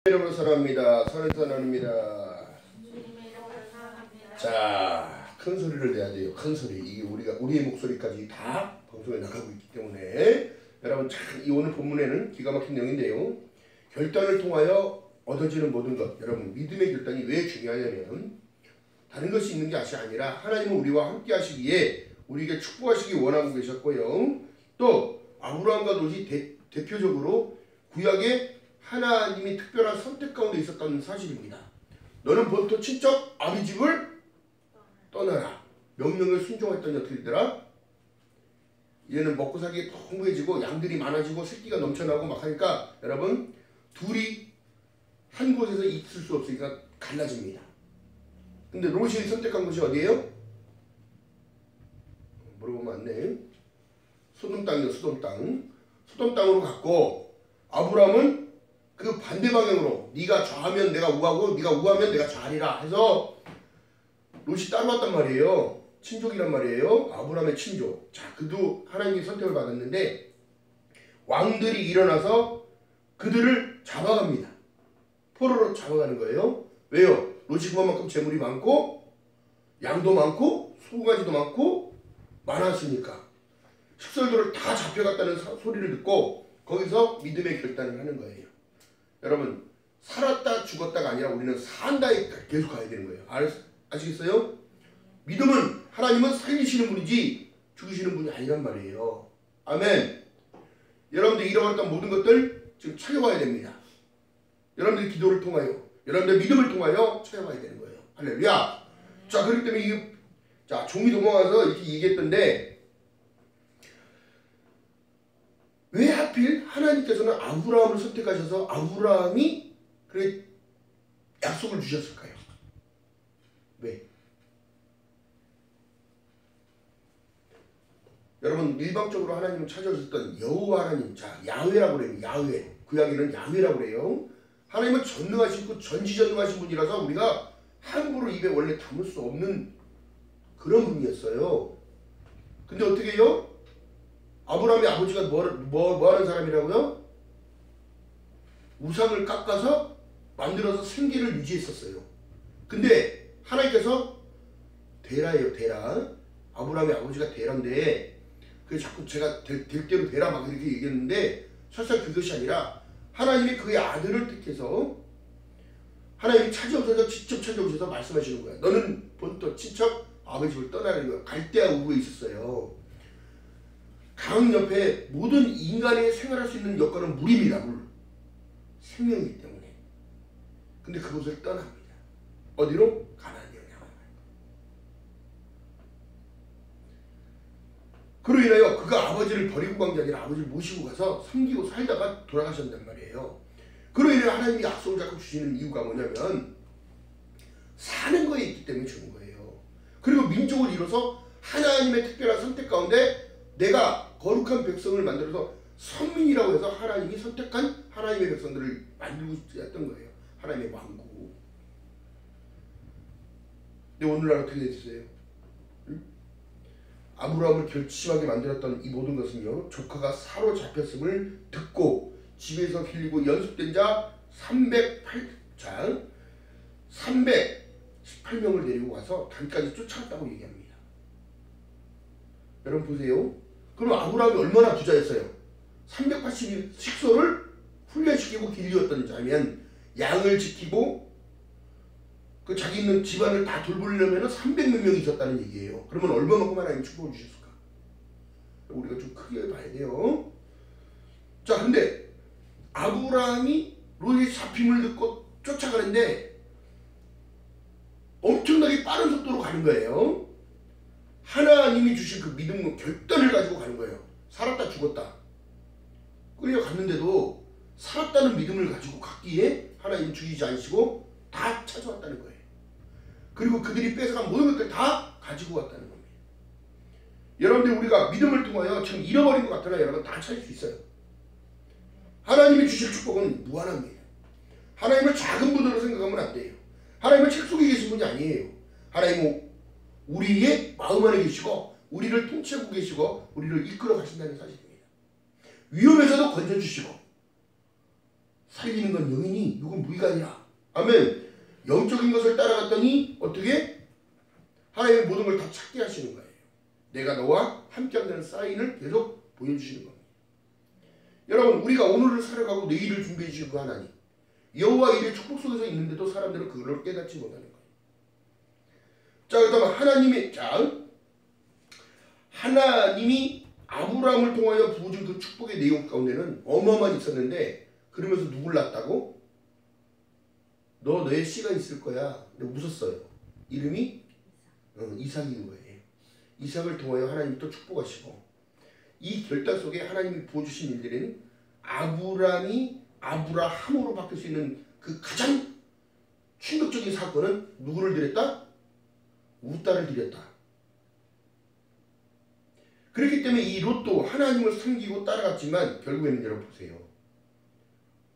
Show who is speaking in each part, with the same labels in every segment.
Speaker 1: 이름으로 사랑합니다. 사랑합니다. 자, 큰 소리를 내야 돼요. 큰 소리. 이게 우리의 목소리까지 다 방송에 나가고 있기 때문에 여러분 참 이 오늘 본문에는 기가 막힌 내용인데요. 결단을 통하여 얻어지는 모든 것. 여러분 믿음의 결단이 왜 중요하냐면 다른 것이 있는 것이 아니라 하나님은 우리와 함께 하시기에 우리에게 축복하시기 원하고 계셨고요. 또 아브라함과 롯이 대표적으로 구약에 하나님이 특별한 선택 가운데 있었다는 사실입니다. 너는 본토 친척 아비 집을 떠나라. 명령을 순종했더니 어떻게 되더라? 이제는 먹고 살기 풍부해지고 양들이 많아지고 새끼가 넘쳐나고 막 하니까 여러분 둘이 한 곳에서 있을 수 없으니까 갈라집니다. 근데 롯이 선택한 곳이 어디예요? 물어보면 안 돼. 소돔 땅이요. 소돔 땅. 소돔 땅으로 갔고 아브라함은 그 반대 방향으로 네가 좌하면 내가 우하고 네가 우하면 내가 좌하리라 해서 롯이 따라왔단 말이에요. 친족이란 말이에요. 아브라함의 친족. 자, 그도 하나님의 선택을 받았는데 왕들이 일어나서 그들을 잡아갑니다. 포로로 잡아가는 거예요. 왜요? 롯이 그만큼 재물이 많고 양도 많고 소가지도 많고 많았으니까 식솔들을 다 잡혀갔다는 소리를 듣고 거기서 믿음의 결단을 하는 거예요. 여러분 살았다 죽었다가 아니라 우리는 산다에 계속 가야 되는 거예요. 아시겠어요? 믿음은 하나님은 살리시는 분이지 죽이시는 분이 아니란 말이에요. 아멘. 여러분들 잃어버렸던 모든 것들 지금 찾아와야 됩니다. 여러분들의 기도를 통하여 여러분들의 믿음을 통하여 찾아와야 되는 거예요. 할렐루야. 자, 그렇기 때문에 이게 자 종이 도망가서 이렇게 얘기했던데 왜 하필 하나님께서는 아브라함을 선택하셔서 아브라함이 그래 약속을 주셨을까요? 왜? 여러분 일방적으로 하나님을 찾아오셨던 여호와 하나님, 자 야훼라고 그래요. 야훼. 구약에는 야훼라고 그래요. 하나님은 전능하시고 전지전능하신 분이라서 우리가 함부로 입에 원래 담을 수 없는 그런 분이었어요. 근데 어떻게 해요? 아브라함의 아버지가 뭐 하는 사람이라고요? 우상을 깎아서 만들어서 생계를 유지했었어요. 근데 하나님께서 데라예요. 데라. 아브라함의 아버지가 데라인데 그래서 자꾸 제가 될 대로 데라 막 이렇게 얘기했는데 설사 그것이 아니라 하나님이 그의 아들을 택해서 하나님이 찾아오셔서 직접 찾아오셔서 말씀하시는 거야. 너는 본토 친척 아버지 집을 떠나는 거야. 갈대아 우부에 있었어요. 강 옆에 모든 인간이 생활할 수 있는 여건은 물입니다. 물. 생명이기 때문에. 근데 그곳을 떠납니다. 어디로? 가나안으로 향하는 거예요. 그로 인하여 그가 아버지를 버리고 간 게 아니라 아버지를 모시고 가서 섬기고 살다가 돌아가셨단 말이에요. 그로 인해 하나님이 약속을 자꾸 주시는 이유가 뭐냐면 사는 거에 있기 때문에 주는 거예요. 그리고 민족을 이뤄서 하나님의 특별한 선택 가운데 내가 거룩한 백성을 만들어서 선민이라고 해서 하나님이 선택한 하나님의 백성들을 만들고 싶었던 거예요. 하나님의 왕국. 근데 오늘날 어떻게 됐어요? 응? 아브라함을 결심하게 만들었던 이 모든 것은요. 조카가 사로잡혔음을 듣고 집에서 길리고 연습된 자 318명을 데리고 가서 단까지 쫓아갔다고 얘기합니다. 여러분 보세요. 그럼 아브라함이 얼마나 부자였어요? 380일 식소를 훈련시키고 길리었던 자면 양을 지키고 그 자기 있는 집안을 다 돌보려면 300몇 명이 있었다는 얘기예요. 그러면 얼마만큼 하나님 축복을 주셨을까? 우리가 좀 크게 봐야 돼요. 자, 근데 아브라함이 롯의 잡힘을 듣고 쫓아가는데 엄청나게 빠른 속도로 가는 거예요. 하나님이 주신 그 믿음과 결단을 가지고 가는 거예요. 살았다 죽었다. 끌려갔는데도 살았다는 믿음을 가지고 갔기에 하나님이 죽이지 않으시고 다 찾아왔다는 거예요. 그리고 그들이 뺏어간 모든 것들 다 가지고 왔다는 겁니다. 여러분들 우리가 믿음을 통하여 참 잃어버린 것 같으나 여러분 다 찾을 수 있어요. 하나님이 주실 축복은 무한합니다. 하나님을 작은 분으로 생각하면 안 돼요. 하나님은 책 속에 계신 분이 아니에요. 하나님은 우리의 마음 안에 계시고 우리를 통치하고 계시고 우리를 이끌어 가신다는 사실입니다. 위험에서도 건져주시고 살리는 건 영이니 이건 무의가 아니라. 아멘. 영적인 것을 따라갔더니 어떻게? 하나님의 모든 걸 다 찾게 하시는 거예요. 내가 너와 함께한다는 사인을 계속 보여주시는 겁니다. 여러분, 우리가 오늘을 살아가고 내일을 준비해 주시는 그 하나님, 여호와 일의 축복 속에서 있는데도 사람들은 그걸 깨닫지 못하는 거예요. 자, 그다음 하나님이 아브라함을 통하여 부어준 그 축복의 내용 가운데는 어마어마한 있었는데, 그러면서 누굴 낳았다고? 너의 씨가 있을 거야. 근데 웃었어요. 이름이 이삭인 거예요. 이삭을 통하여 하나님이 또 축복하시고, 이 결단 속에 하나님이 부어주신 일들은 아브라함이 아브라함으로 바뀔 수 있는 그 가장 충격적인 사건은 누구를 드렸다? 우딸을 드렸다. 그렇기 때문에 이 롯도 하나님을 섬기고 따라갔지만 결국에는 여러분 보세요.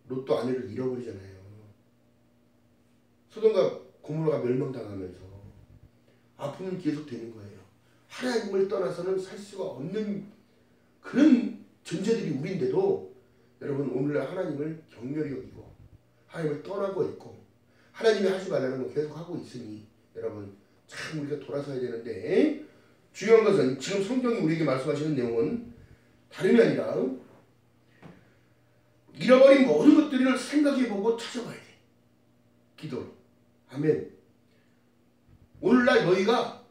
Speaker 1: 롯도 아내를 잃어버리잖아요. 소돔과 고모라가 멸망당하면서 아픔은 계속 되는 거예요. 하나님을 떠나서는 살 수가 없는 그런 존재들이 우리인데도 여러분 오늘날 하나님을 경멸히 여기고 하나님을 떠나고 있고 하나님이 하지 말라는 건 계속 하고 있으니 여러분 참 우리가 돌아서야 되는데, 중요한 것은 지금 성경이 우리에게 말씀하시는 내용은 다름이 아니라 잃어버린 모든 것들을 생각해보고 찾아봐야 돼. 기도로. 아멘. 오늘날 너희가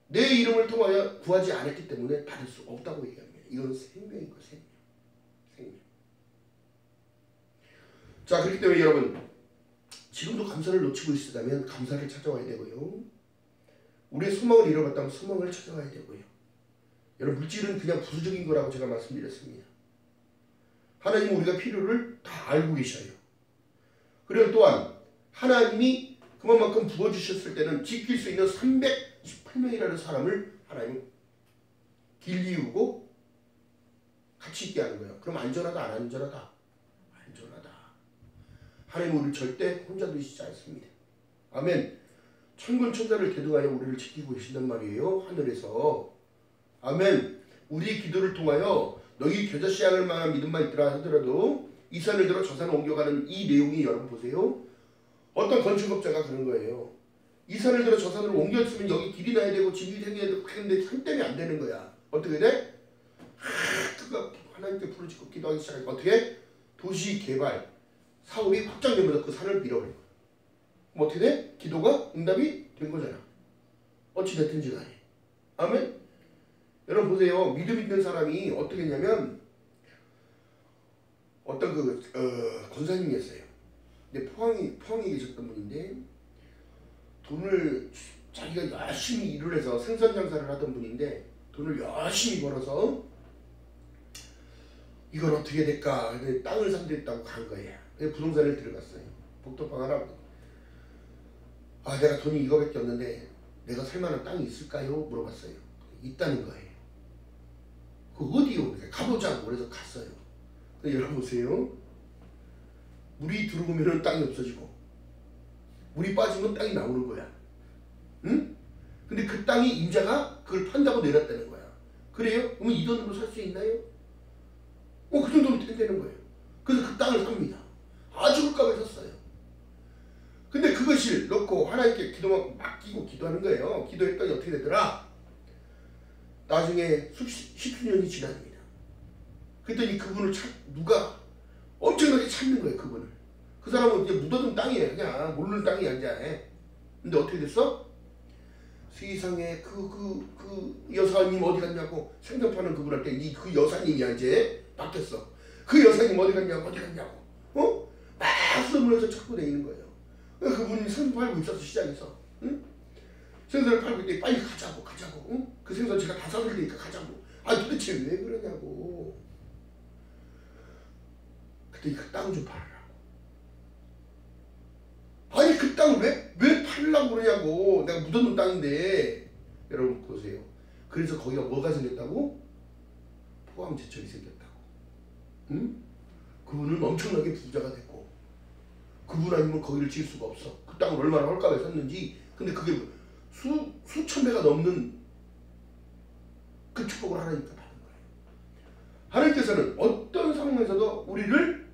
Speaker 1: 내 이름을 통하여 구하지 않았기 때문에 받을 수 없다고 얘기합니다. 이건 생명인 거예요. 생명. 자, 그렇기 때문에 여러분 지금도 감사를 놓치고 있으다면 감사를 찾아와야 되고요. 우리의 소망을 잃어봤다면 소망을 찾아와야 되고요. 여러분 물질은 그냥 부수적인 거라고 제가 말씀드렸습니다. 하나님은 우리가 필요를 다 알고 계셔요. 그리고 또한 하나님이 그만큼 부어주셨을 때는 지킬 수 있는 318명이라는 사람을 하나님은 길리우고 같이 있게 하는 거예요. 그럼 안전하다 안 안전하다? 안전하다. 하나님은 우리를 절대 혼자 두시지 않습니다. 아멘. 천군 천사를 대동하여 우리를 지키고 계신단 말이에요. 하늘에서. 아멘. 우리의 기도를 통하여 너희 겨자씨 향을 만한 믿음만 있더라 하더라도 이 산을 들어 저 산을 옮겨가는 이 내용이 여러분 보세요. 어떤 건축업자가 그런 거예요. 이 산을 들어 저 산으로 옮겼으면 여기 길이 나야 되고 집이 생겨야 되고 그런데 산 때문에 안 되는 거야. 어떻게 돼? 그가 하나님께 부르짖고 기도하기 시작하니까 어떻게? 도시 개발 사업이 확장되면서 그 산을 밀어버린 거야. 그럼 어떻게 돼? 기도가 응답이 된 거잖아. 어찌 됐든지 간에. 아멘? 여러분 보세요. 믿음 있는 사람이 어떻게 했냐면 어떤 권사님이었어요. 근데 포항에 계셨던 분인데 돈을 자기가 열심히 일을 해서 생선 장사를 하던 분인데 돈을 열심히 벌어서 이걸 어떻게 될까? 근데 땅을 산다고 간 거예요. 부동산을 들어갔어요. 복도방 할아버지. 아, 내가 돈이 이거밖에 없는데 내가 살만한 땅이 있을까요? 물어봤어요. 있다는 거예요. 그 어디요? 가보자고 그래서 갔어요. 근데 여러분 보세요. 물이 들어오면 땅이 없어지고 물이 빠지면 땅이 나오는 거야. 응? 근데 그 땅이 임자가 그걸 판다고 내렸다는 거야. 그래요? 그러면 이 돈으로 살 수 있나요? 그 정도로 된다는 거예요. 그래서 그 땅을 삽니다. 아주 값에 샀어요. 근데 그것을 놓고 하나님께 기도만 맡기고 기도하는 거예요. 기도했더니 어떻게 되더라? 나중에 십수 년이 지납니다. 그랬더니 그분을 누가 엄청나게 찾는 거예요. 그분을. 그 사람은 이제 묻어둔 땅이에요. 그냥 모르는 땅이 아니야. 근데 어떻게 됐어? 세상에 그 여사님 어디 갔냐고 생선 파는 그분한테 그 여사님이야 이제 바뀌었어. 그 여사님 어디 갔냐고 막 수돗물에서 찾고 다니는 거예요. 그분이 생선 팔고 있었어 시장에서. 응? 생선을 팔고 있더니 빨리 가자고. 응? 그 생선 제가 다 사줄 테니까 가자고. 도대체 왜 그러냐고. 그때 그 땅 좀 팔아라고. 아니 그 땅을 왜 팔려고 그러냐고. 내가 묻어놓은 땅인데. 여러분 보세요. 그래서 거기가 뭐가 생겼다고? 포항제철이 생겼다고. 응? 그분은 엄청나게 부자가 됐고 그분 아니면 거기를 지을 수가 없어. 그 땅을 얼마나 헐값에 샀는지. 근데 그게 수천 배가 넘는 그 축복을 하나님께 받은 거예요. 하나님께서는 어떤 상황에서도 우리를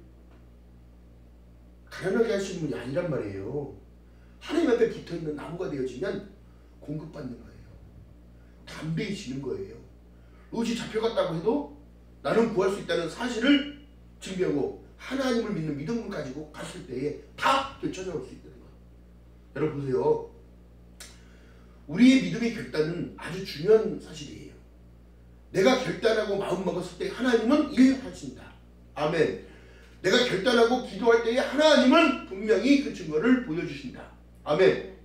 Speaker 1: 가난하게 하시는 분이 아니란 말이에요. 하나님 앞에 붙어있는 나무가 되어지면 공급받는 거예요. 담대해지는 거예요. 롯이 잡혀갔다고 해도 나는 구할 수 있다는 사실을 증명하고 하나님을 믿는 믿음을 가지고 갔을 때에 다 되찾아올 수 있다는 거예요. 여러분 보세요. 우리의 믿음의 결단은 아주 중요한 사실이에요. 내가 결단하고 마음 먹었을 때 하나님은 일하신다. 아멘. 내가 결단하고 기도할 때에 하나님은 분명히 그 증거를 보여주신다. 아멘.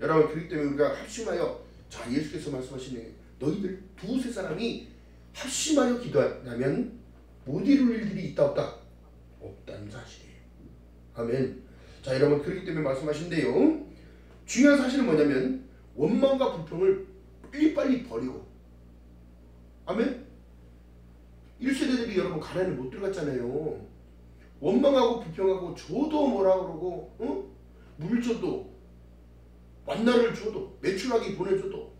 Speaker 1: 여러분 그렇기 때문에 우리가 합심하여, 자 예수께서 말씀하시는 너희들 두세 사람이 합심하여 기도하면 못 이룰 일들이 있다 없다? 없다는 사실이에요. 아멘. 자 여러분 그렇기 때문에 말씀하신데요, 중요한 사실은 뭐냐면 원망과 불평을 빨리빨리 버리고, 아멘. 1세대들이 여러분 가난에 못 들어갔잖아요. 원망하고 불평하고 줘도 뭐라 그러고, 물 줘도 만나를 줘도 매출하게 보내줘도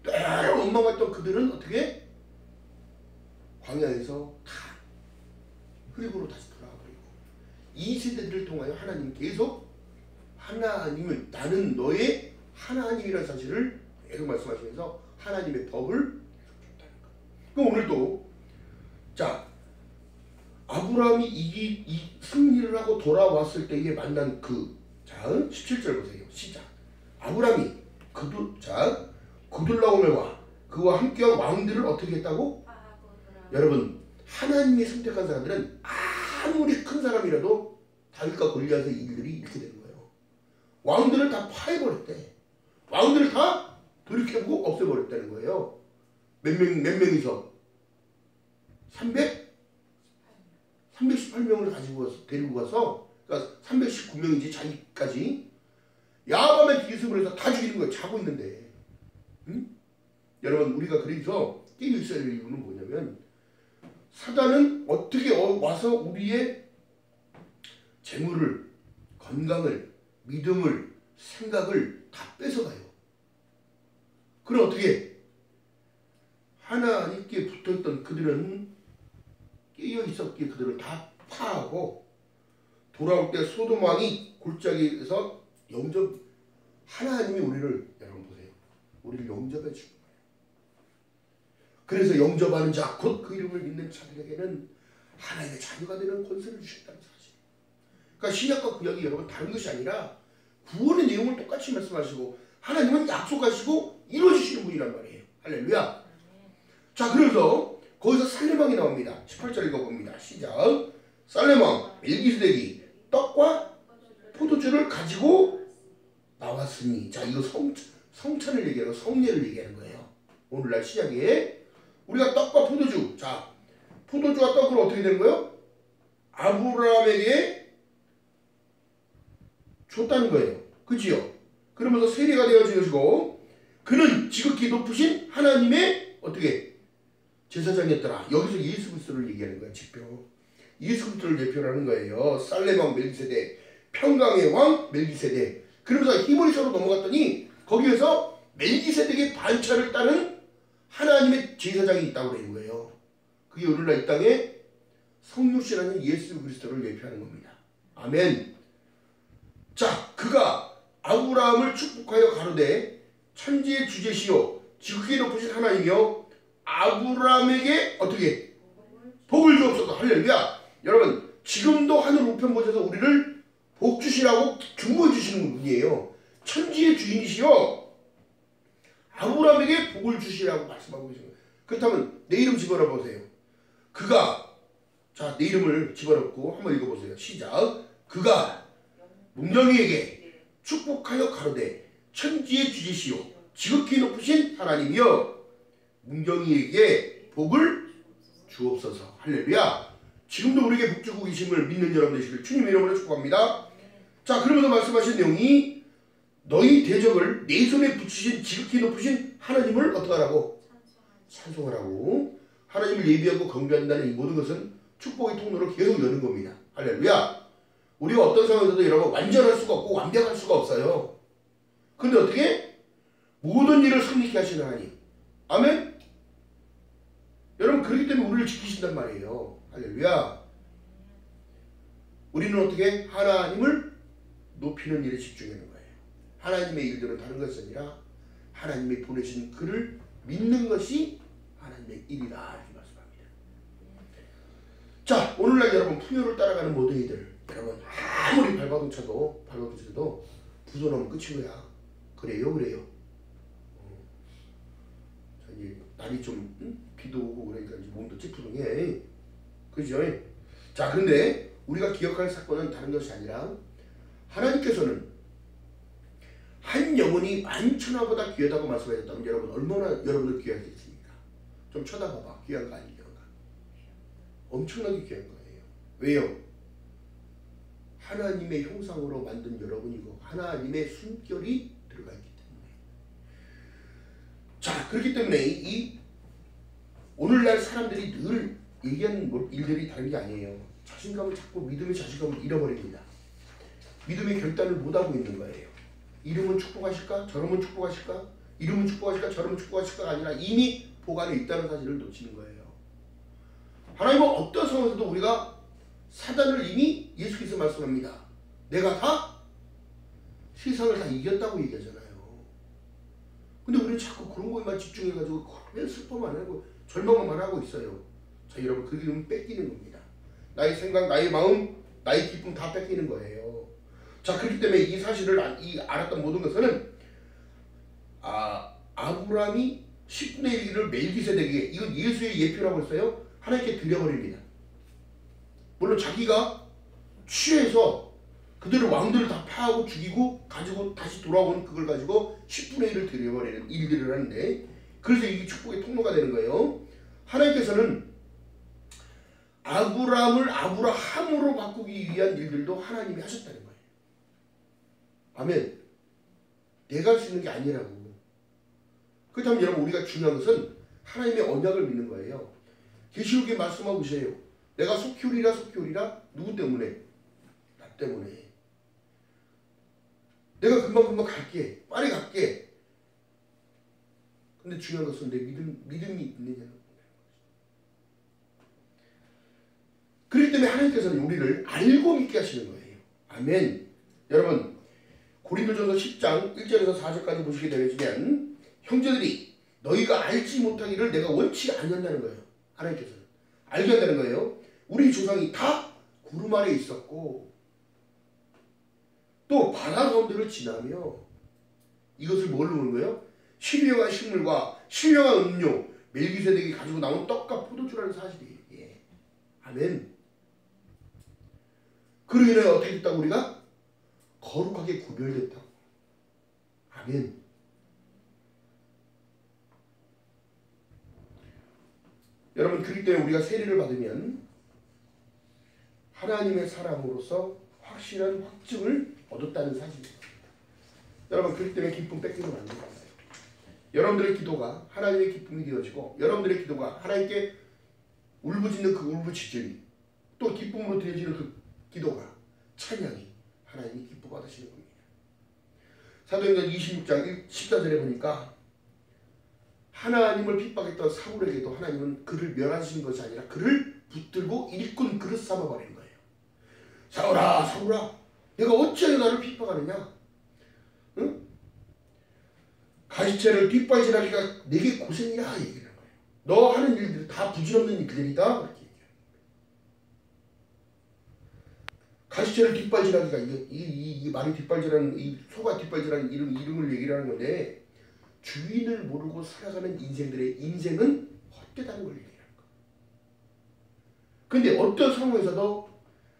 Speaker 1: 늘 원망했던 그들은 어떻게 광야에서 다 흙으로 다시 돌아가 버리고, 이 세대들을 통하여 하나님 계속 하나님을, 나는 너의 하나님이라는 사실을 계속 말씀하시면서 하나님의 법을 계속 줬다는 거예요. 그럼 오늘도 자 아브라함이 이 승리를 하고 돌아왔을 때에 만난 자 17절 보세요. 시작. 아브라함이 그둘라오멜과 그와 함께한 왕들을 어떻게 했다고? 여러분 하나님이 선택한 사람들은 아무리 큰 사람이라도 다윗과 골리앗의 일들이 이렇게 되는 거예요. 왕들을 다 파해버렸대. 왕들을 다 돌이켜보고 없애버렸다는 거예요. 몇 명이서 318명을 가지고 와서 데리고 가서, 그러니까 319명이지 자기까지 야밤에 기습을 해서 다 죽이는 거예요. 자고 있는데. 응? 여러분 우리가 그래서 깨어 있어야 될 이유는 뭐냐면, 사단은 어떻게 와서 우리의 재물을, 건강을, 믿음을, 생각을 다 뺏어가요. 그럼 어떻게? 하나님께 붙어있던 그들은 깨어있었기에 그들을 다 파하고, 돌아올 때 소돔 왕이 골짜기에서 하나님이 우리를, 여러분 보세요, 우리를 영접해 주는 거예요. 그래서 영접하는 자, 곧 그 이름을 믿는 자들에게는 하나님의 자녀가 되는 권세를 주셨다는 사실. 그러니까 신약과 구약이 여러분 다른 것이 아니라 구원의 내용을 똑같이 말씀하시고 하나님은 약속하시고 이루어주시는 분이란 말이에요. 할렐루야. 자 그래서 거기서 살렘왕이 나옵니다. 18절 읽어봅니다. 시작. 살렘왕 멜기세덱이 떡과 포도주를 가지고 나왔으니, 자 이거 성찬을 얘기하고 성례를 얘기하는 거예요. 오늘날 시작에 우리가 떡과 포도주, 자 포도주와 떡을 어떻게 되는 거예요? 아브라함에게 줬다는 거예요. 그지요? 그러면서 세례가 되어지고 그는 지극히 높으신 하나님의 어떻게 제사장이었더라. 여기서 예수 그리스도를 얘기하는 거예요. 지표. 예수 그리스도를 대표하는 거예요. 살렘왕 멜기세덱, 평강의 왕 멜기세덱. 그러면서 히브리서로 넘어갔더니 거기에서 멜기세덱의 반차를 따른 하나님의 제사장이 있다고 되는 거예요. 그게 오늘날 이 땅에 성육신하는 예수 그리스도를 대표하는 겁니다. 아멘. 자, 그가 아브라함을 축복하여 가로되 천지의 주제시요 지극히 높으신 하나님이여 아브라함에게 어떻게 복을 주옵소서. 할렐루야. 여러분 지금도 하늘 우편곳에서 우리를 복 주시라고 중보해 주시는 분이에요. 천지의 주인이시여 아브라함에게 복을 주시라고 말씀하고 계신 거예요. 그렇다면 내 이름 집어넣어 보세요. 그가, 자 내 이름을 집어넣고 한번 읽어보세요. 시작. 그가 문정이에게 축복하여 가로되 천지의 주제시요 지극히 높으신 하나님이여 문정이에게 복을 주옵소서. 할렐루야. 지금도 우리에게 복 주고 계심을 믿는 여러분 되시길 주님 이름으로 축복합니다. 자 그러면서 말씀하신 내용이 너희 대적을 내 손에 붙이신 지극히 높으신 하나님을 어떻게 하라고? 찬송하라고. 하나님을 예비하고 경배한다는 이 모든 것은 축복의 통로를 계속 여는 겁니다. 할렐루야. 우리가 어떤 상황에서도 여러분 완전할 수가 없고 완벽할 수가 없어요. 근데 어떻게? 모든 일을 성립케 하시는 하나님. 아멘. 여러분 그렇기 때문에 우리를 지키신단 말이에요. 할렐루야. 우리는 어떻게 하나님을 높이는 일에 집중하는 거예요. 하나님의 일들은 다른 것이 아니라 하나님이 보내신 그를 믿는 것이 하나님의 일이다 이렇게 말씀합니다. 자, 오늘날 여러분 풍요를 따라가는 모든 이들, 여러분 아무리 발버둥 쳐도 부도나면 끝인 거야. 그래요. 자, 이제 날이 좀 비도 오고 그러니까 이제 몸도 찌푸둥해. 그죠? 자, 그런데 우리가 기억할 사건은 다른 것이 아니라 하나님께서는 한 영혼이 만천하보다 귀하다고 말씀하셨다면 여러분 얼마나 여러분을 귀하겠습니까? 좀 쳐다봐봐. 귀한 거 아니냐? 엄청나게 귀한 거예요. 왜요? 하나님의 형상으로 만든 여러분이고 하나님의 숨결이 들어가 있기 때문에. 자, 그렇기 때문에 이 오늘날 사람들이 늘 얘기하는 일들이 다른 게 아니에요. 자신감을 찾고 믿음의 자신감을 잃어버립니다. 믿음의 결단을 못하고 있는 거예요. 이름은 축복하실까? 저름은 축복하실까? 이름은 축복하실까? 저름은 축복하실까가 아니라 이미 보관에 있다는 사실을 놓치는 거예요. 하나님은 어떤 상황에서도 우리가 사단을 이미 예수께서 말씀합니다. 내가 다 세상을 다 이겼다고 얘기하잖아요. 근데 우리는 자꾸 그런 것에만 집중해가지고 맨 슬퍼만 하고 절망만 하고 있어요. 자, 여러분 그 이름은 뺏기는 겁니다. 나의 생각, 나의 마음, 나의 기쁨 다 뺏기는 거예요. 자, 그렇기 때문에 이 사실을 알았던 모든 것은 아브라함이 10분의 1을 멜기세덱에게, 이건 예수의 예표라고 했어요. 하나님께 드려버립니다. 물론 자기가 취해서 그들을 왕들을 다 파하고 죽이고 가지고 다시 돌아온 그걸 가지고 10분의 1을 드려버리는 일들을 하는데, 그래서 이게 축복의 통로가 되는 거예요. 하나님께서는 아브라함을 아브라함으로 바꾸기 위한 일들도 하나님이 하셨다는 거예요. 아멘. 내가 할 수 있는 게 아니라고. 그렇다면 여러분 우리가 중요한 것은 하나님의 언약을 믿는 거예요. 계시록에 말씀하고 계세요. 내가 속히 오리라 누구 때문에? 나 때문에. 내가 금방 갈게. 빨리 갈게. 근데 중요한 것은 내 믿음이 있느냐는 거예요. 그렇기 때문에 하나님께서는 우리를 알고 믿게 하시는 거예요. 아멘. 여러분 고린도전서 10장 1절에서 4절까지 보시게 되면 형제들이 너희가 알지 못하기를 내가 원치 아니한다는 거예요. 하나님께서는 알게 한다는 거예요. 우리 조상이 다 구름 아래 있었고 또 바다 가운데를 지나며 이것을 뭘로 보는 거예요? 신령한 식물과 신령한 음료, 멜기세덱이 가지고 나온 떡과 포도주라는 사실이에요. 예. 아멘. 그로 인해 어떻게 됐다고? 우리가 거룩하게 구별됐다고. 아멘. 여러분 그렇기 때문에 우리가 세례를 받으면 하나님의 사람으로서 확실한 확증을 얻었다는 사실입니다. 여러분 그렇기 때문에 기쁨 뺏기면 안 됩니다. 여러분들의 기도가 하나님의 기쁨이 되어지고 여러분들의 기도가 하나님께 울부짖는 그 울부짖음이 또 기쁨으로 드려지는 그 기도가 찬양이 하나님이 기뻐 받으시는 겁니다. 사도행전 26장 14절에 보니까 하나님을 핍박했던 사울에게도 하나님은 그를 멸하시는 것이 아니라 그를 붙들고 일꾼 그릇 삼아버리는 거예요. 사울아 내가 어찌하여 나를 핍박하느냐? 응? 가시채를 뒷발질하기가 내게 고생이라 얘기하는 거예요. 너 하는 일들이 다 부질없는 일들이다 그렇게 얘기해요. 가시채를 뒷발질하기가 이 말이 뒷발질하는 이 소가 뒷발질하는 이름을 얘기를 하는 건데 주인을 모르고 살아가는 인생들의 인생은 헛되다는 걸 얘기하는 거예요. 근데 어떤 상황에서도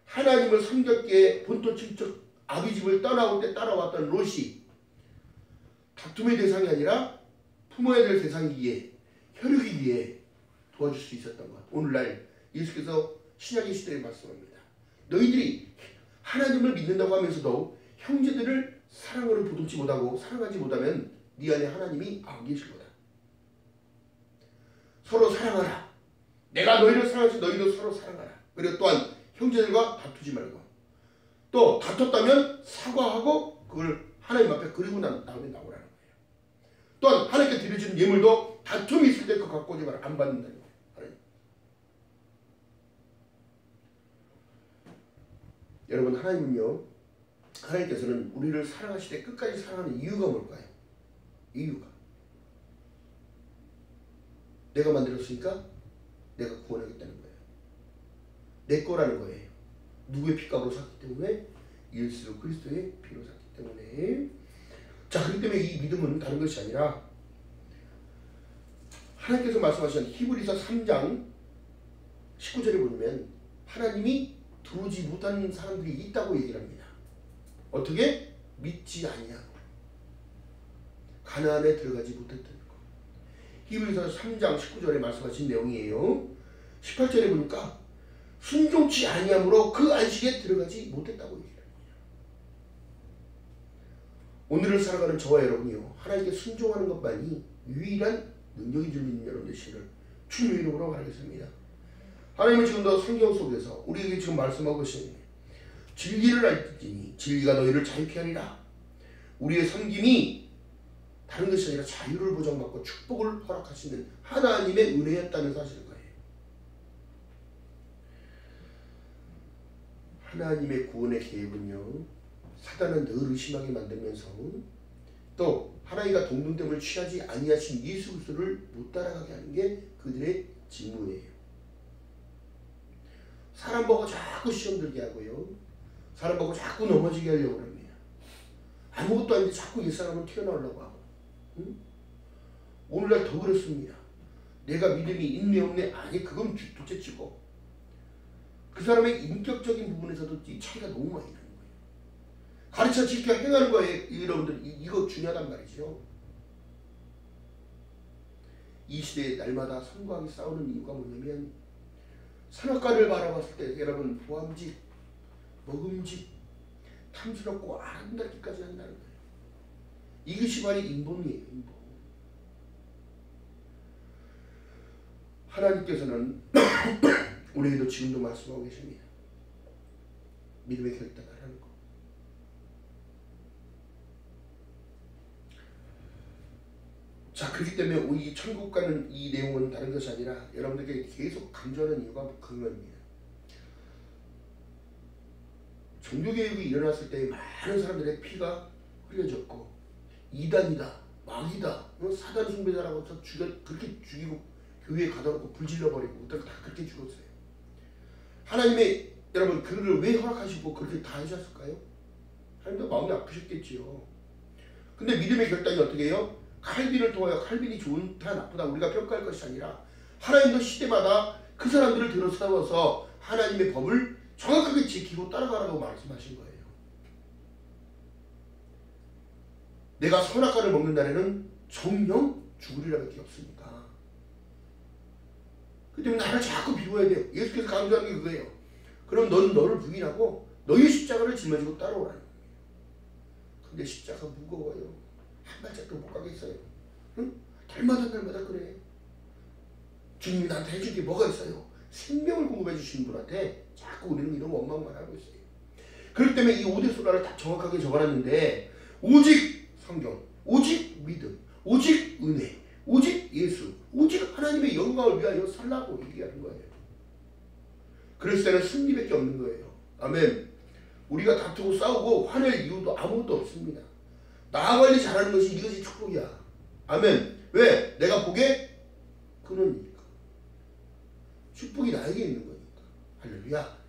Speaker 1: 하나님을 섬겼기에 본토 친척 아비집을 떠나올 때 따라왔던 롯이 다툼의 대상이 아니라 품어야 될 대상이기에 혈육이기에 도와줄 수 있었던 것. 오늘날 예수께서 신약의 시대에 말씀합니다. 너희들이 하나님을 믿는다고 하면서도 형제들을 사랑으로 보듬지 못하고 사랑하지 못하면 네 안에 하나님이 안 계실 거다. 서로 사랑하라. 내가 너희를 사랑하지 너희도 서로 사랑하라. 그리고 또한 형제들과 다투지 말고 또 다퉜다면 사과하고 그걸 하나님 앞에 그리고 난 다음에 나오라는 거예요. 또한 하나님께 드려지는 예물도 다툼이 있을 때 그거 갖고 오지 마라. 안 받는다는 거예요. 하나님. 여러분 하나님은요, 하나님께서는 우리를 사랑하시되 끝까지 사랑하는 이유가 뭘까요? 이유가 내가 만들었으니까 내가 구원하겠다는 거예요. 내 거라는 거예요. 누구의 피값으로 샀기 때문에? 예수 그리스도의 피로 샀기 때문에. 자, 그렇기 때문에 이 믿음은 다른 것이 아니라 하나님께서 말씀하신 히브리서 3장 19절에 보면 하나님이 들어오지 못하는 사람들이 있다고 얘기를 합니다. 어떻게? 믿지 아니하고 가나안에 들어가지 못했다는 거. 히브리서 3장 19절에 말씀하신 내용이에요. 18절에 보니까 순종치 아니함으로 그 안식에 들어가지 못했다고 얘기를 합니다. 오늘을 살아가는 저와 여러분이요, 하나님께 순종하는 것만이 유일한 능력인 줄 믿는 여러분 되시기를 주님의 이름으로 바라겠습니다. 하나님은 지금도 성경 속에서 우리에게 지금 말씀하고 계십니다. 진리를 알지니 진리가 너희를 자유케 하리라. 우리의 섬김이 다른 것이 아니라 자유를 보장받고 축복을 허락하시는 하나님의 은혜였다는 사실인 거예요. 하나님의 구원의 계획은요, 사단은 늘 의심하게 만들면서 또 하나님과 동등됨을 취하지 아니하신 예수 그리스도를 못 따라가게 하는 게 그들의 직무예요. 사람 보고 자꾸 시험 들게 하고요, 사람 보고 자꾸 넘어지게 하려고 합니다. 아무것도 아닌데 자꾸 옛사람은 튀어나오려고 하고. 응? 오늘날 더 그렇습니다. 내가 믿음이 있네 없네, 아니 그건 둘째치고 그 사람의 인격적인 부분에서도 이 차이가 너무 많이 나는 거예요. 가르쳐 지켜 행하는 거예요. 여러분들 이거 중요하단 말이죠. 이 시대에 날마다 성공하게 싸우는 이유가 뭐냐면, 선악과를 바라봤을 때 여러분 보암직, 먹음직, 탐스럽고 아름답기까지 한다는 거예요. 이것이 바로 인본이에요. 인본. 하나님께서는 우리에게도 지금도 말씀하고 계십니다. 믿음의 결단을 하는 것. 자, 그렇기 때문에 이 천국과는 이 내용은 다른 것이 아니라 여러분들에게 계속 강조하는 이유가 그겁니다. 종교개혁이 일어났을 때 많은 사람들의 피가 흘려졌고, 이단이다, 마귀다, 사단 숭배자라고 해서 그렇게 죽이고 교회에 가둬놓고 불질러버리고 다 그렇게 죽었어요. 하나님의 여러분 그를 왜 허락하시고 그렇게 다 하셨을까요? 하나님도 마음이 아프셨겠지요. 근데 믿음의 결단이 어떻게 해요? 칼빈을 통하여 칼빈이 좋다 나쁘다 우리가 평가할 것이 아니라 하나님도 시대마다 그 사람들을 들어 세워서 하나님의 법을 정확하게 지키고 따라가라고 말씀하신 거예요. 내가 선악과를 먹는 날에는 정령 죽으리라밖에 없으니까. 그 때문에 나를 자꾸 비워야 돼요. 예수께서 강조하는 게 그거예요. 그럼 너는 너를 부인하고 너의 십자가를 짊어지고 따라오라는 거예요. 근데 십자가 무거워요. 한 발짝도 못 가겠어요. 응? 날마다 그래. 주님이 나한테 해줄 게 뭐가 있어요? 생명을 공급해 주시는 분한테 자꾸 우리는 이런 원망만 하고 있어요. 그렇기 때문에 이 5대 소라를 다 정확하게 적어놨는데, 오직 성경, 오직 믿음, 오직 은혜, 오직 예수, 오직 하나님의 영광을 위하여 살라고 얘기하는 거예요. 그랬을 때는 승리밖에 없는 거예요. 아멘. 우리가 다투고 싸우고 화낼 이유도 아무것도 없습니다. 나 관리 잘하는 것이 이것이 축복이야. 아멘. 왜? 내가 보게 그러니까. 축복이 나에게 있는 거니까. 할렐루야.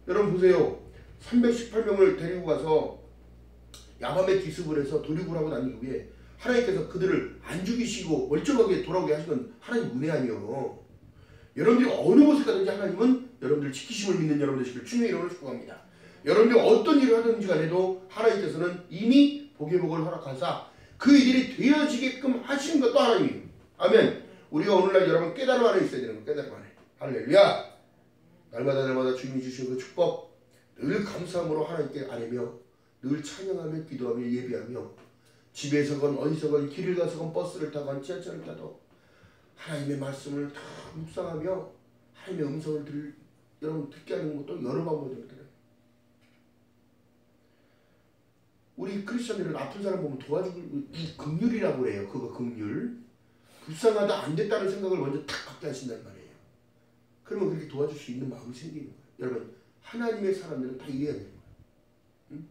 Speaker 1: 여러분 보세요. 318명을 데리고 가서 야밤에 기습을 해서 도륙을 하고 난 이후에 하나님께서 그들을 안 죽이시고 멀쩡하게 돌아오게 하신 건 하나님 은혜 아니에요. 여러분들이 어느 곳에 가든지 하나님은 여러분들 지키심을 믿는 여러분 되시길 주님의 이름으로 축복합니다. 여러분들이 어떤 일을 하든지 간에도 하나님께서는 이미 복의 복을 허락하사 그 일이 되어지게끔 하시는 것도 하나님이에요. 아멘. 우리가 오늘날 여러분 깨달음 안에 있어야 되는 거, 깨달음 안에. 할렐루야. 날마다 주님이 주시는 그 축복 늘 감사함으로 하나님께 아뢰며 늘 찬양하며 기도하며 예배하며 집에서건 어디서건 길을 가서건 버스를 타건 지하철을 타도 하나님의 말씀을 다 묵상하며 하나님의 음성을 여러분 듣게 하는 것도 여러 방법이 들어요. 우리 크리스천들은 아픈 사람 보면 도와주고, 이 긍휼이라고 해요. 그거 긍휼. 불쌍하다 안 됐다는 생각을 먼저 탁 갖게 하신단 말이에요. 그러면 그렇게 도와줄 수 있는 마음이 생기는 거예요. 여러분 하나님의 사람들은 다 이래야 되는 거야. 응?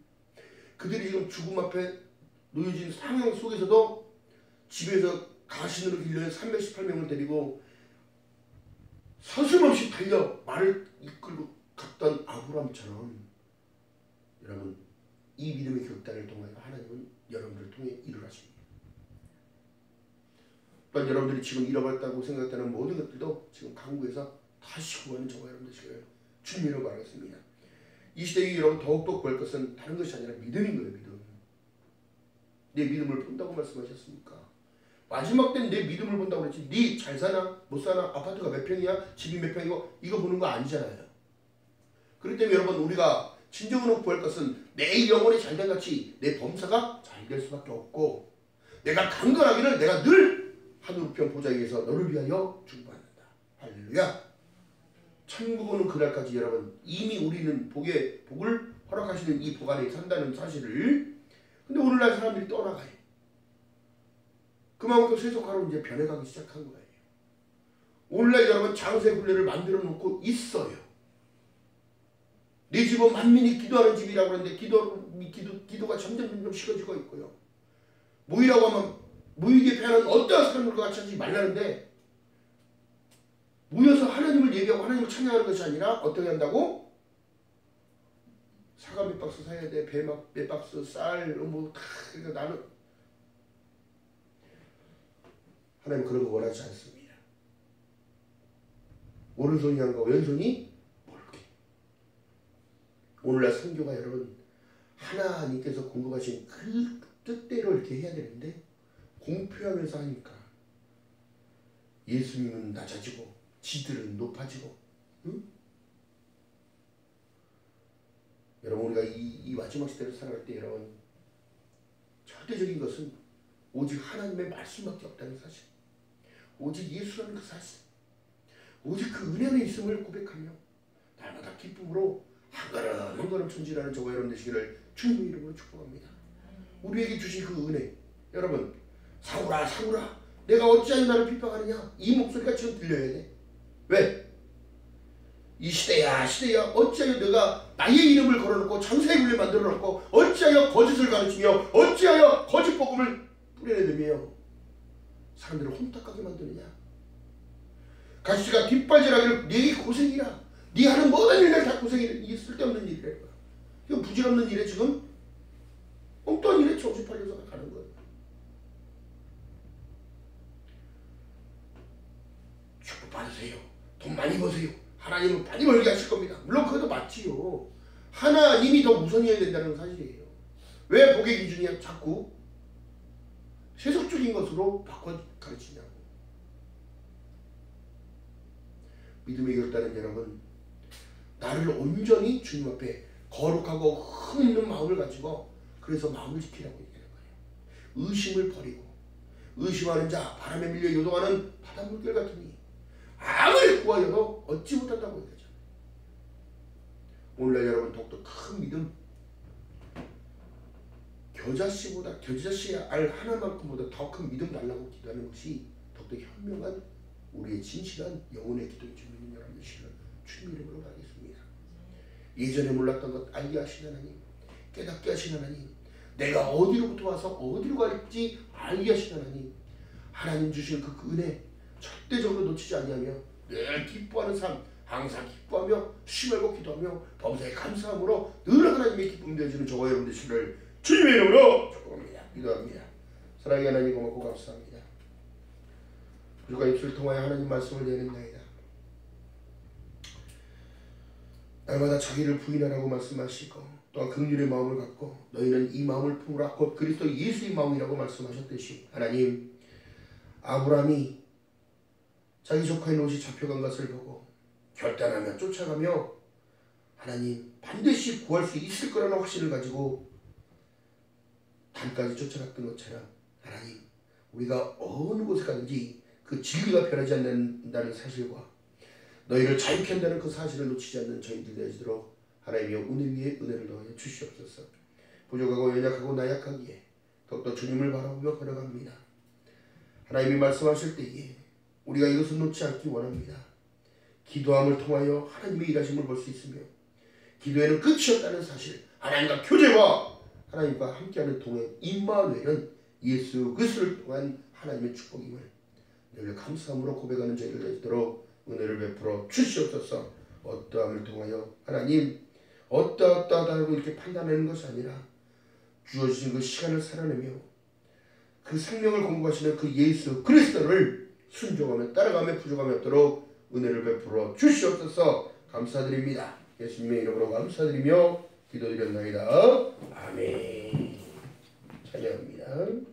Speaker 1: 그들이 지금 죽음 앞에 놓여진 상황 속에서도 집에서 가신으로 길러낸 318명을 데리고 서슴없이 달려 말을 이끌고 갔던 아브라함처럼 여러분 이 믿음의 결단을 통하여 하나님은 여러분들을 통해 일어나십니다. 또한 여러분들이 지금 잃어버렸다고 생각되는 모든 것들도 지금 강구해서 다시 구하는 저와 여러분 되시기를 주님으로 바라겠습니다. 이 시대에 여러분 더욱더 구할 것은 다른 것이 아니라 믿음인 거예요. 믿음. 내 믿음을 본다고 말씀하셨습니까? 마지막 때는 내 믿음을 본다고 그랬지 네 잘 사나 못 사나 아파트가 몇 평이야 집이 몇 평이고 이거 보는 거 아니잖아요. 그렇기 때문에 여러분 우리가 진정으로 구할 것은 내 영혼이 잘된 같이 내 범사가 잘 될 수밖에 없고 내가 강건하기를 내가 늘 하늘 우편 보좌 위에서 너를 위하여 중보한다. 할렐루야. 천국은 그날까지 여러분 이미 우리는 복을 허락하시는 이 복 안에 산다는 사실을 근데 오늘날 사람들이 떠나가요. 그만큼 세속화로 이제 변해가기 시작한 거예요. 오늘날 여러분 장세 훈련을 만들어 놓고 있어요. 내 집은 만민이 기도하는 집이라고 그러는데 기도가 점점 식어지고 있고요. 모이라고 하면 모이게 패하는 어떠한 사람들과 같이 하지 말라는데 모여서 하나님을 예배하고 하나님을 찬양하는 것이 아니라 어떻게 한다고? 사과 몇 박스 사야 돼. 배 몇 박스 쌀 뭐 다 그러니까 나는 하나님 그런 거 원하지 않습니다. 오른손이 한 거 왼손이 모르게. 오늘날 선교가 여러분 하나님께서 공급하신 그 뜻대로 이렇게 해야 되는데 공표하면서 하니까 예수님은 낮아지고 지들은 높아지고 응? 여러분 우리가 이 마지막 시대를 살아갈 때 여러분 절대적인 것은 오직 하나님의 말씀밖에 없다는 사실, 오직 예수라는 그 사실, 오직 그 은혜 안에 있음을 고백하며 날마다 기쁨으로 한 걸음 한 걸음 전진하는 저와 여러분 되시기를 주님의 이름으로 축복합니다. 우리에게 주신 그 은혜 여러분 사울아 사울아 내가 어찌하여 나를 핍박하느냐 이 목소리가 지금 들려야 돼. 왜? 이 시대야 어찌하여 내가 나의 이름을 걸어놓고 장사의 굴레 만들어놓고 어찌하여 거짓을 가르치며 어찌하여 거짓 복음을 뿌려내며 사람들을 혼탁하게 만드느냐. 가시가 뒷발질하기를 네 고생이라 네 하는 모든 일들 다 고생이래. 이게 쓸데없는 일이래. 이거 부질없는 일에 지금 엉뚱한 일에 정신 팔려서 가는 거예요. 축복 받으세요. 돈 많이 버세요. 하나님은 많이 벌게 하실 겁니다. 물론 그것도 맞지요. 하나님이 더 우선이어야 된다는 사실이에요. 왜 복의 기준이 자꾸 세속적인 것으로 바꿔 가르치냐고. 믿음의 결단은 여러분 나를 온전히 주님 앞에 거룩하고 흠없는 마음을 가지고 그래서 마음을 지키라고 얘기하는 거예요. 의심을 버리고 의심하는 자 바람에 밀려 요동하는 바닷물결 같으니 아무리 구하여도 얻지 못한다고 얘기하죠. 오늘날 여러분 더욱더 큰 믿음 겨자씨 알 하나만큼보다 더 큰 믿음 달라고 기도하는 것이 더욱더 현명한 우리의 진실한 영혼의 기도인 줄 믿는 여러분 되시기를 주님 이름으로 바라겠습니다. 예전에 몰랐던 것 알게 하신 하나님, 깨닫게 하신 하나님, 내가 어디로부터 와서 어디로 갈지 알게 하신 하나님, 하나님 주신 그 은혜 절대적으로 놓치지 아니하며 늘 기뻐하는 삶, 항상 기뻐하며 쉬지 말고 기도하며 범사에 감사함으로 늘 하나님의 기쁨 되어주는 저와 여러분 되시기를 주님의 이름으로 축복합니다. 기도합니다. 사랑의 하나님 고맙고 감사합니다. 우리가 입술을 통하여 하나님 말씀을 내는나이다. 날마다 자기를 부인하라고 말씀하시고 또한 긍휼의 마음을 갖고 너희는 이 마음을 품으라 곧 그리스도 예수의 마음이라고 말씀하셨듯이 하나님 아브라함이 자기 조카의 롯이 잡혀간 것을 보고 결단하며 쫓아가며 하나님 반드시 구할 수 있을 거라는 확신을 가지고 단까지 쫓아갔던 것처럼 하나님 우리가 어느 곳에 가든지 그 진리가 변하지 않는다는 사실과 너희를 자유케 한다는 그 사실을 놓치지 않는 저희들 되시도록 하나님의 은혜 위에 은혜를 더하여 주시옵소서. 부족하고 연약하고 나약하기에 더욱더 주님을 바라보며 걸어갑니다. 하나님이 말씀하실 때에 우리가 이것을 놓지 않기 원합니다. 기도함을 통하여 하나님의 일하심을 볼 수 있으며 기도에는 끝이 없다는 사실, 하나님과 교제와 하나님과 함께하는 동행 임마누엘은 예수 그리스도를 통한 하나님의 축복임을 늘 감사함으로 고백하는 저희들 되도록 은혜를 베풀어 주시옵소서. 어떠함을 통하여 하나님 어떠하다고 이렇게 판단하는 것이 아니라 주어진 그 시간을 살아내며 그 생명을 공급하시는 그 예수 그리스도를 순종하며 따라가며 부족함이 없도록 은혜를 베풀어 주시옵소서. 감사드립니다. 예수님의 이름으로 감사드리며 기도드렸나이다. 아멘. 찬양합니다.